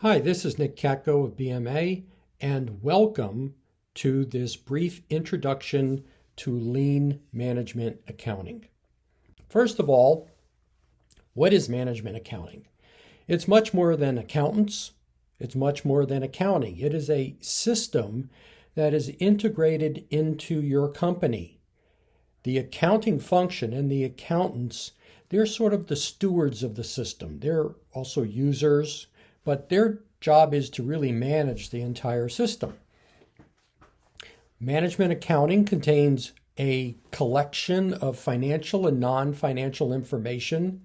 Hi, this is Nick Katko of BMA, and welcome to this brief introduction to lean management accounting. First of all, what is management accounting? It's much more than accountants. It's much more than accounting. It is a system that is integrated into your company. The accounting function and the accountants, they're sort of the stewards of the system. They're also users, but their job is to really manage the entire system. Management accounting contains a collection of financial and non-financial information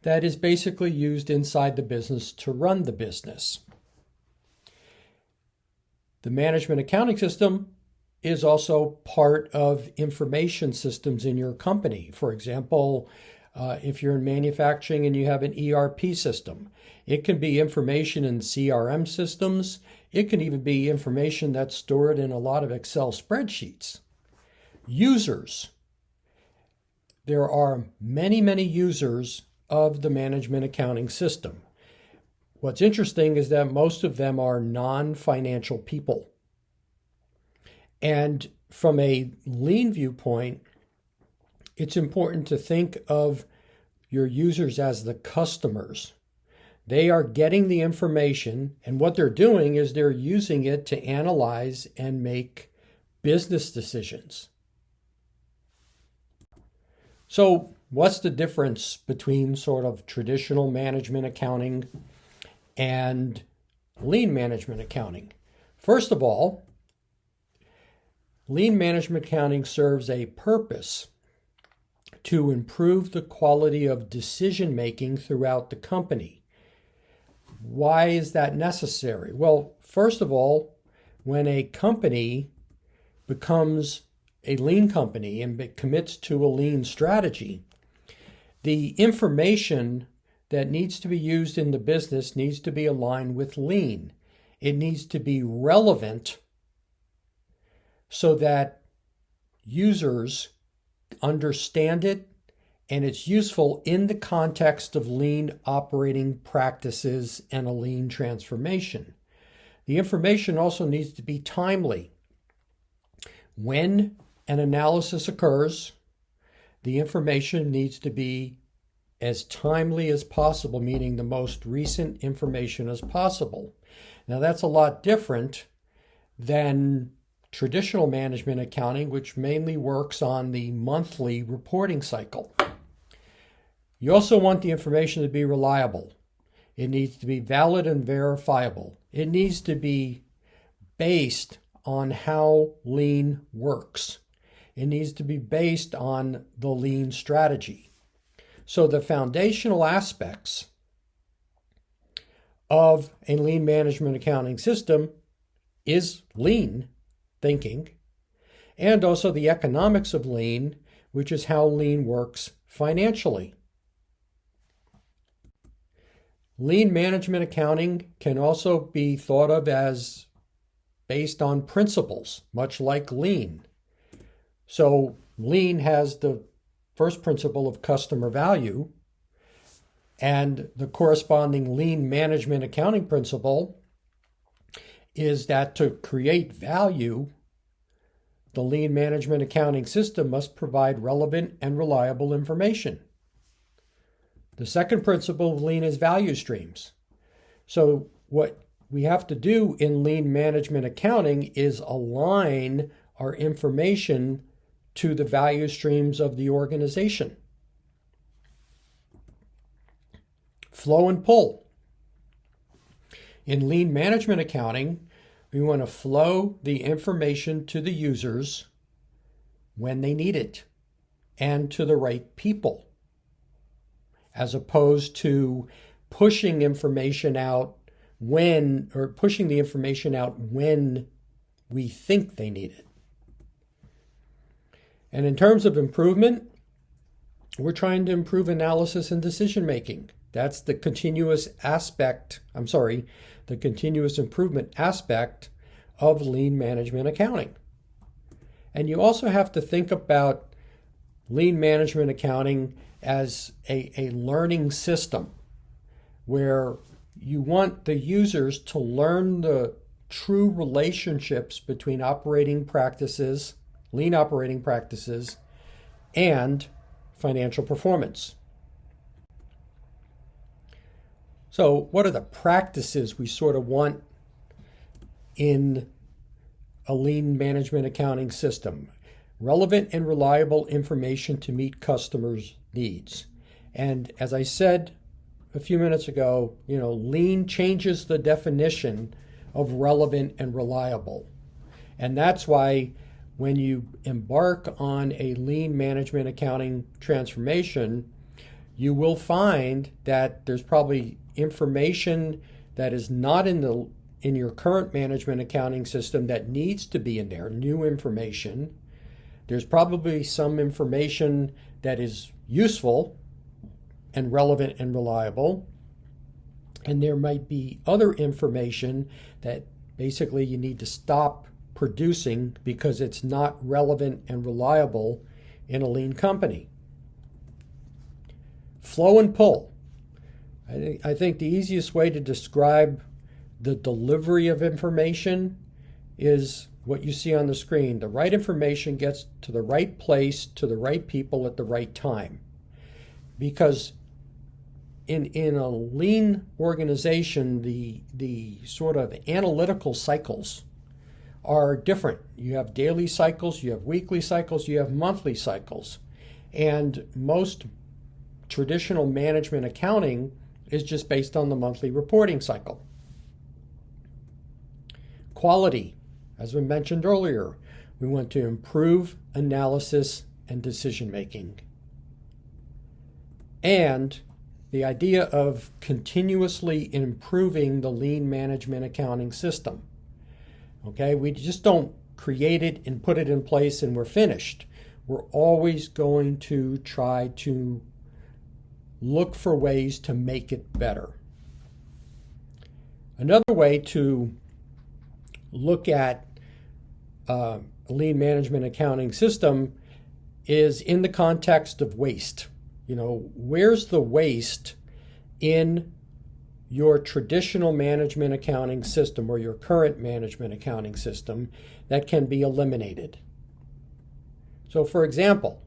that is basically used inside the business to run the business. The management accounting system is also part of information systems in your company. For example, if you're in manufacturing and you have an ERP system, it can be information in CRM systems. It can even be information that's stored in a lot of Excel spreadsheets. Users. There are many users of the management accounting system. What's interesting is that most of them are non-financial people. And from a lean viewpoint, it's important to think of your users as the customers. They are getting the information, and what they're doing is they're using it to analyze and make business decisions. So, what's the difference between sort of traditional management accounting and lean management accounting? First of all, lean management accounting serves a purpose to improve the quality of decision making throughout the company. Why is that necessary? Well, first of all, when a company becomes a lean company and commits to a lean strategy, the information that needs to be used in the business needs to be aligned with lean. It needs to be relevant so that users understand it and it's useful in the context of lean operating practices and a lean transformation. The information also needs to be timely. When an analysis occurs, the information needs to be as timely as possible, meaning the most recent information as possible. Now, that's a lot different than traditional management accounting, which mainly works on the monthly reporting cycle. You also want the information to be reliable. It needs to be valid and verifiable. It needs to be based on how lean works. It needs to be based on the lean strategy. So the foundational aspects of a lean management accounting system is lean thinking, and also the economics of lean, which is how lean works financially. Lean management accounting can also be thought of as based on principles, much like lean. So lean has the first principle of customer value, and the corresponding lean management accounting principle is that to create value, the lean management accounting system must provide relevant and reliable information. The second principle of lean is value streams. So what we have to do in lean management accounting is align our information to the value streams of the organization. Flow and pull. In lean management accounting, we want to flow the information to the users when they need it and to the right people, as opposed to pushing information out when we think they need it. And in terms of improvement, we're trying to improve analysis and decision making. That's the continuous improvement aspect of lean management accounting. And you also have to think about lean management accounting as a learning system where you want the users to learn the true relationships between operating practices, lean operating practices, and financial performance. So what are the practices we sort of want in a lean management accounting system? Relevant and reliable information to meet customers' needs. And as I said a few minutes ago, lean changes the definition of relevant and reliable. And that's why when you embark on a lean management accounting transformation, you will find that there's probably information that is not in your current management accounting system that needs to be in there, new information. There's probably some information that is useful and relevant and reliable. And there might be other information that basically you need to stop producing because it's not relevant and reliable in a lean company. Flow and pull. I think the easiest way to describe the delivery of information is what you see on the screen. The right information gets to the right place, to the right people at the right time. Because in a lean organization, the sort of analytical cycles are different. You have daily cycles, you have weekly cycles, you have monthly cycles. And most traditional management accounting is just based on the monthly reporting cycle. Quality, as we mentioned earlier, we want to improve analysis and decision making. And the idea of continuously improving the lean management accounting system. Okay, we just don't create it and put it in place and we're finished. We're always going to try to look for ways to make it better. Another way to look at a lean management accounting system is in the context of waste. Where's the waste in your traditional management accounting system or your current management accounting system that can be eliminated? So, for example,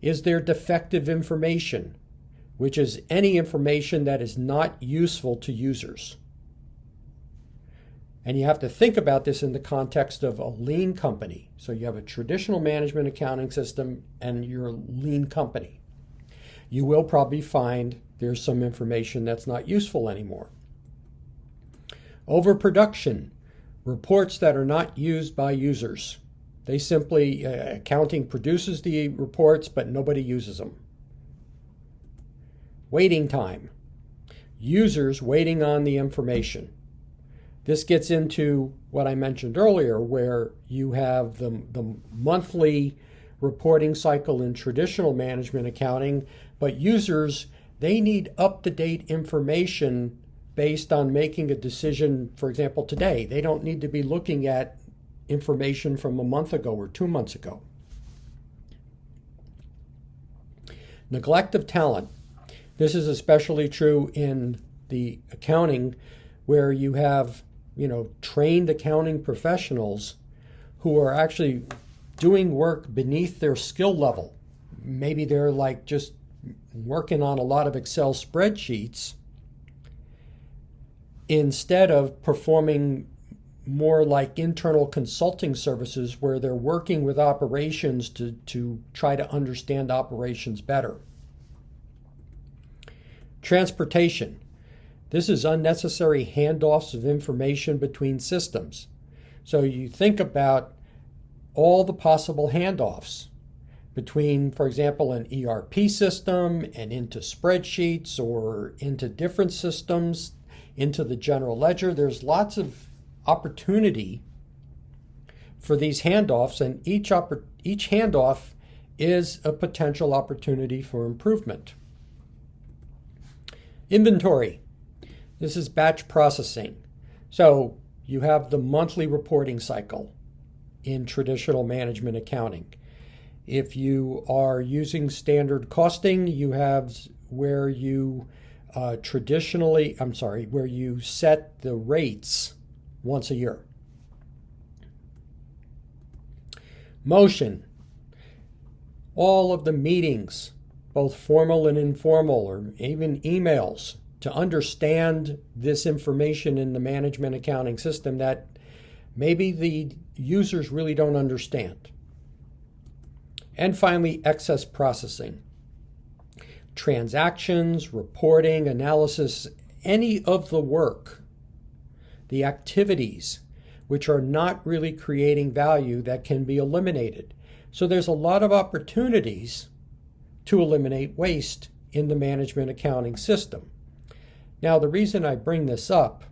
is there defective information, which is any information that is not useful to users? And you have to think about this in the context of a lean company. So you have a traditional management accounting system and you're a lean company. You will probably find there's some information that's not useful anymore. Overproduction, reports that are not used by users. They simply, accounting produces the reports, but nobody uses them. Waiting time, users waiting on the information. This gets into what I mentioned earlier, where you have the monthly reporting cycle in traditional management accounting, but users, they need up-to-date information based on making a decision, for example, today. They don't need to be looking at information from a month ago or 2 months ago. Neglect of talent. This is especially true in the accounting where you have trained accounting professionals who are actually doing work beneath their skill level. Maybe they're like just working on a lot of Excel spreadsheets instead of performing more like internal consulting services where they're working with operations to try to understand operations better. Transportation. This is unnecessary handoffs of information between systems. So you think about all the possible handoffs between, for example, an ERP system and into spreadsheets or into different systems, into the general ledger. There's lots of opportunity for these handoffs, and each handoff is a potential opportunity for improvement. Inventory. This is batch processing. So you have the monthly reporting cycle in traditional management accounting. If you are using standard costing, you have where you where you set the rates once a year. Motion. All of the meetings, both formal and informal, or even emails, to understand this information in the management accounting system that maybe the users really don't understand. And finally, excess processing. Transactions, reporting, analysis, any of the work, the activities which are not really creating value that can be eliminated. So there's a lot of opportunities to eliminate waste in the management accounting system. Now, the reason I bring this up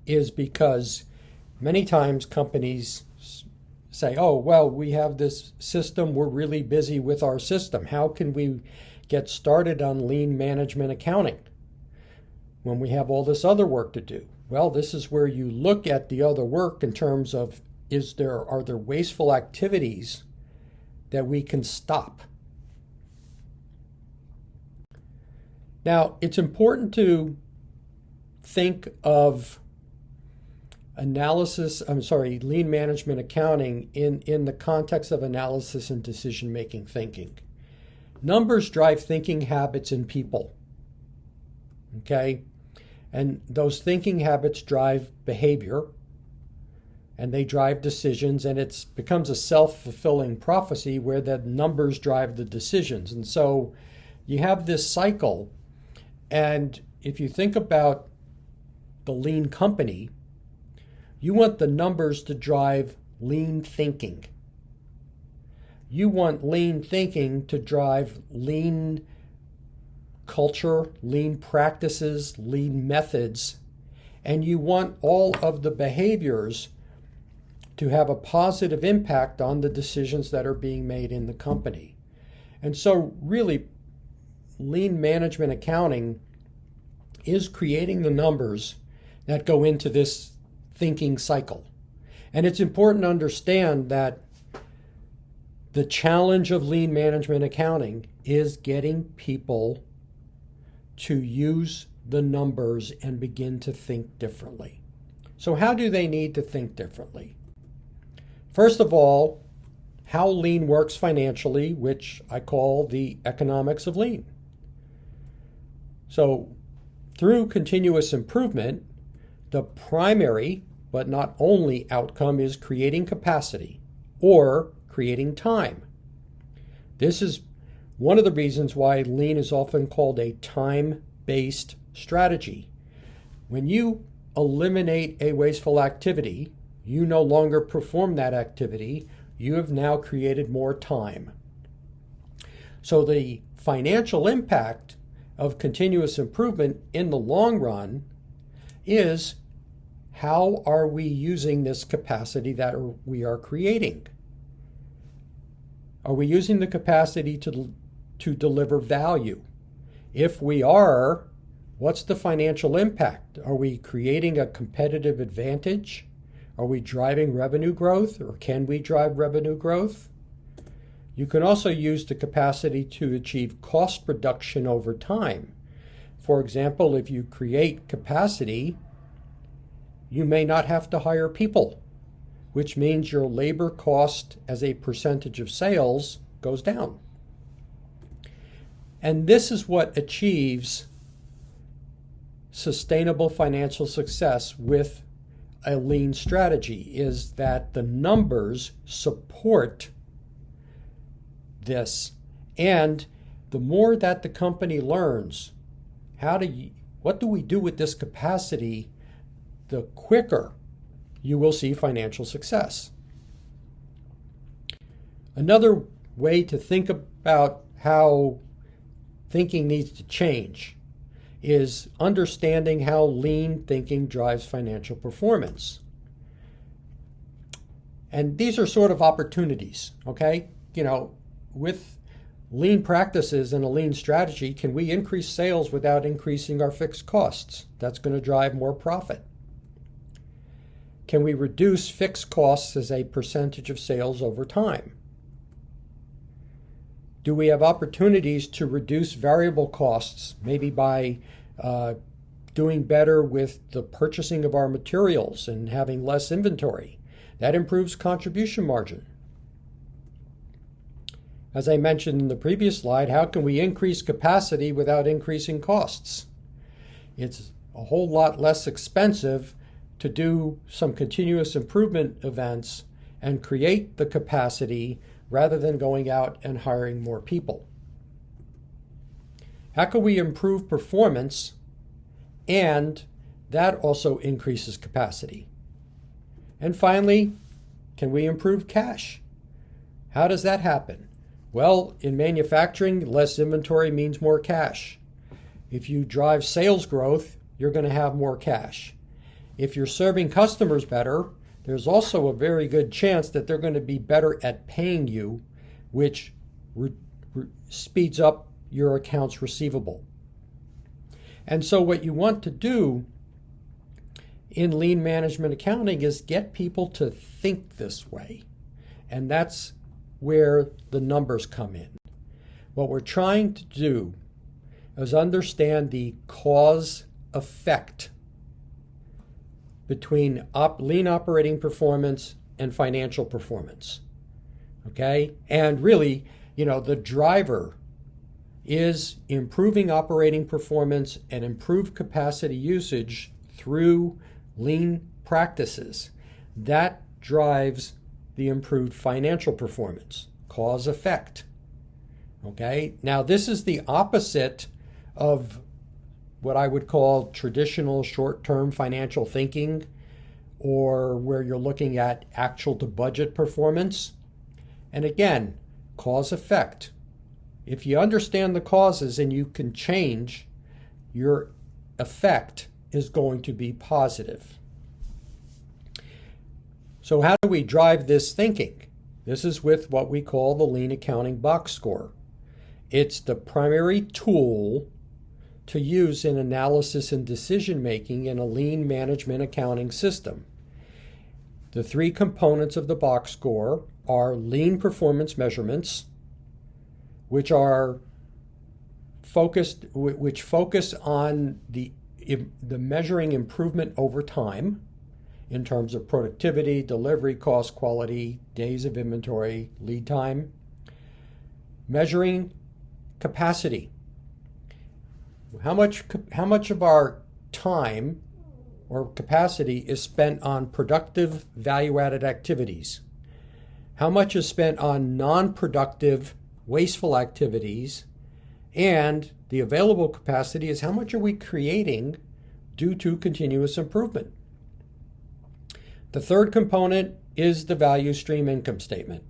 is because many times companies say, oh, well, we have this system, we're really busy with our system. How can we get started on lean management accounting when we have all this other work to do? Well, this is where you look at the other work in terms of are there wasteful activities that we can stop? Now, it's important to think of lean management accounting in the context of analysis and decision-making thinking. Numbers drive thinking habits in people, okay? And those thinking habits drive behavior, and they drive decisions, and it becomes a self-fulfilling prophecy where the numbers drive the decisions. And so you have this cycle, and if you think about the lean company, you want the numbers to drive lean thinking. You want lean thinking to drive lean culture, lean practices, lean methods, and you want all of the behaviors to have a positive impact on the decisions that are being made in the company. And so really, lean management accounting is creating the numbers that go into this thinking cycle. And it's important to understand that the challenge of lean management accounting is getting people to use the numbers and begin to think differently. So how do they need to think differently? First of all, how lean works financially, which I call the economics of lean. So through continuous improvement, the primary but not only outcome is creating capacity or creating time. This is one of the reasons why lean is often called a time-based strategy. When you eliminate a wasteful activity, you no longer perform that activity, you have now created more time. So the financial impact of continuous improvement in the long run is how are we using this capacity that we are creating? Are we using the capacity to deliver value? If we are, what's the financial impact? Are we creating a competitive advantage? Are we driving revenue growth, or can we drive revenue growth? You can also use the capacity to achieve cost reduction over time. For example, if you create capacity, you may not have to hire people, which means your labor cost as a percentage of sales goes down. And this is what achieves sustainable financial success with a lean strategy, is that the numbers support this. And the more that the company learns what do we do with this capacity, the quicker you will see financial success. Another way to think about how thinking needs to change is understanding how lean thinking drives financial performance. And these are sort of opportunities, okay? With lean practices and a lean strategy, can we increase sales without increasing our fixed costs? That's going to drive more profit. Can we reduce fixed costs as a percentage of sales over time? Do we have opportunities to reduce variable costs, maybe by doing better with the purchasing of our materials and having less inventory? That improves contribution margin. As I mentioned in the previous slide, how can we increase capacity without increasing costs? It's a whole lot less expensive to do some continuous improvement events and create the capacity rather than going out and hiring more people. How can we improve performance, and that also increases capacity? And finally, can we improve cash? How does that happen? Well, in manufacturing, less inventory means more cash. If you drive sales growth, you're going to have more cash. If you're serving customers better, there's also a very good chance that they're going to be better at paying you, which speeds up your accounts receivable. And so what you want to do in lean management accounting is get people to think this way. And that's where the numbers come in. What we're trying to do is understand the cause-effect between lean operating performance and financial performance. Okay? And really, the driver is improving operating performance and improved capacity usage through lean practices. That drives the improved financial performance, cause effect. Okay? Now, this is the opposite of what I would call traditional short-term financial thinking, or where you're looking at actual to budget performance. And again, cause effect. If you understand the causes and you can change, your effect is going to be positive. So how do we drive this thinking? This is with what we call the Lean Accounting Box Score. It's the primary tool to use in analysis and decision making in a lean management accounting system. The three components of the box score are lean performance measurements, which focus on the measuring improvement over time in terms of productivity, delivery, cost, quality, days of inventory, lead time. Measuring capacity. How much of our time or capacity is spent on productive, value-added activities? How much is spent on non-productive, wasteful activities? And the available capacity is how much are we creating due to continuous improvement? The third component is the value stream income statement.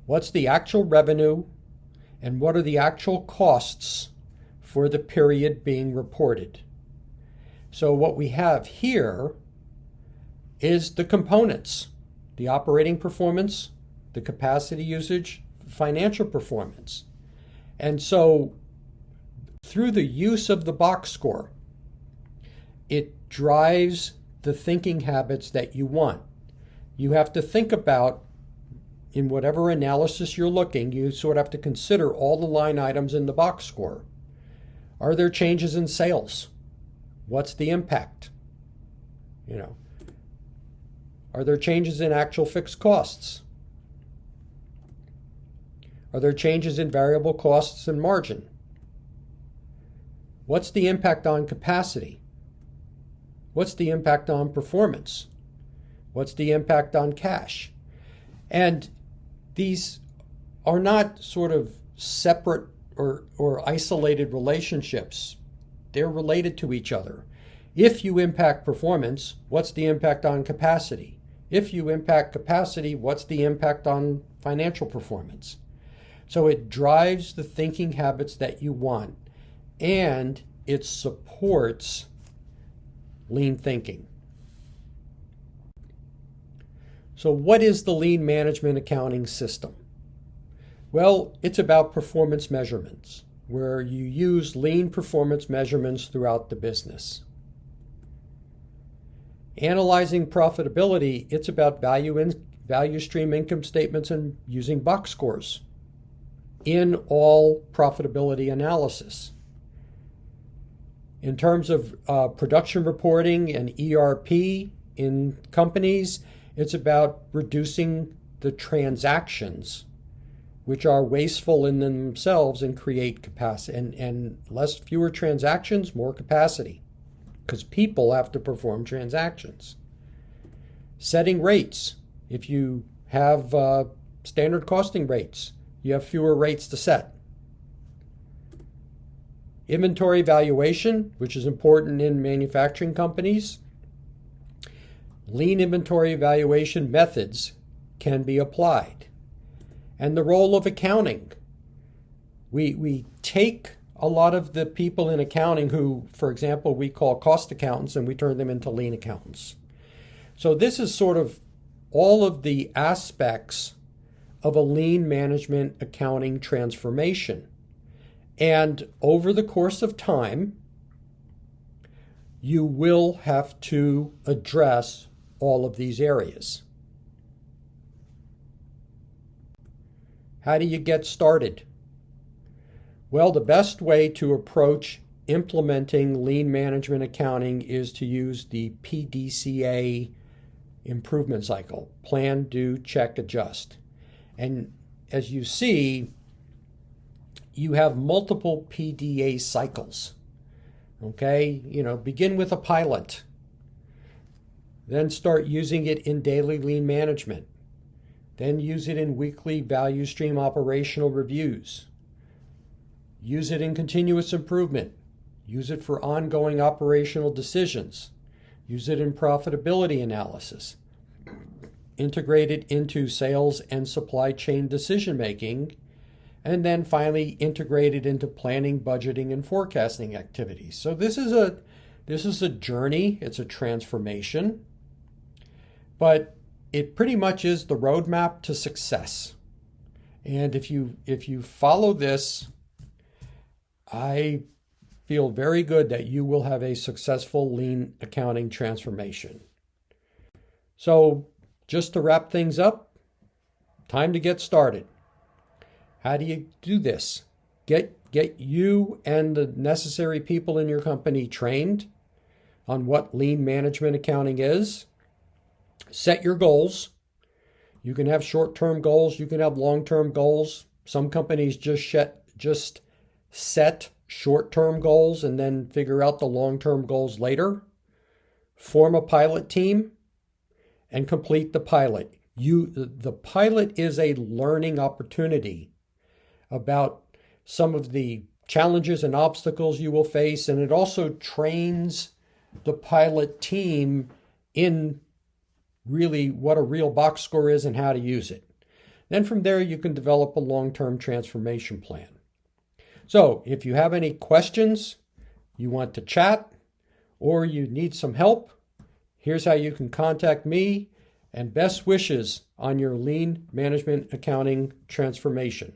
What's the actual revenue and what are the actual costs for the period being reported? So what we have here is the components: the operating performance, the capacity usage, financial performance. And so through the use of the box score, it drives the thinking habits that you want. You have to think about, in whatever analysis you're looking, you sort of have to consider all the line items in the box score. Are there changes in sales? What's the impact? Are there changes in actual fixed costs? Are there changes in variable costs and margin? What's the impact on capacity? What's the impact on performance? What's the impact on cash? And these are not sort of separate or isolated relationships. They're related to each other. If you impact performance, what's the impact on capacity? If you impact capacity, what's the impact on financial performance? So it drives the thinking habits that you want, and it supports lean thinking. So what is the lean management accounting system? Well, it's about performance measurements, where you use lean performance measurements throughout the business. Analyzing profitability, it's about value stream income statements and using box scores. in all profitability analysis. In terms of production reporting and ERP in companies, it's about reducing the transactions, which are wasteful in themselves and create capacity. And fewer transactions, more capacity, because people have to perform transactions. Setting rates. If you have standard costing rates, you have fewer rates to set. Inventory valuation, which is important in manufacturing companies. Lean inventory evaluation methods can be applied. And the role of accounting. We take a lot of the people in accounting who, for example, we call cost accountants, and we turn them into lean accountants. So this is sort of all of the aspects of a lean management accounting transformation. And over the course of time, you will have to address all of these areas. How do you get started? Well, the best way to approach implementing lean management accounting is to use the PDCA improvement cycle: plan, do, check, adjust. And as you see, you have multiple PDA cycles. Okay, begin with a pilot, then start using it in daily lean management, then use it in weekly value stream operational reviews, use it in continuous improvement, use it for ongoing operational decisions, use it in profitability analysis, integrate it into sales and supply chain decision making, and then finally integrate it into planning, budgeting, and forecasting activities. So this is a journey, it's a transformation, but it pretty much is the roadmap to success. And if you follow this, I feel very good that you will have a successful lean accounting transformation. So just to wrap things up, time to get started. How do you do this? Get you and the necessary people in your company trained on what lean management accounting is. Set your goals. You can have short-term goals. You can have long-term goals. Some companies just set short-term goals and then figure out the long-term goals later. Form a pilot team and complete the pilot. The pilot is a learning opportunity about some of the challenges and obstacles you will face, and it also trains the pilot team in really what a real box score is and how to use it. Then from there, you can develop a long-term transformation plan. So if you have any questions, you want to chat, or you need some help, here's how you can contact me, and best wishes on your lean management accounting transformation.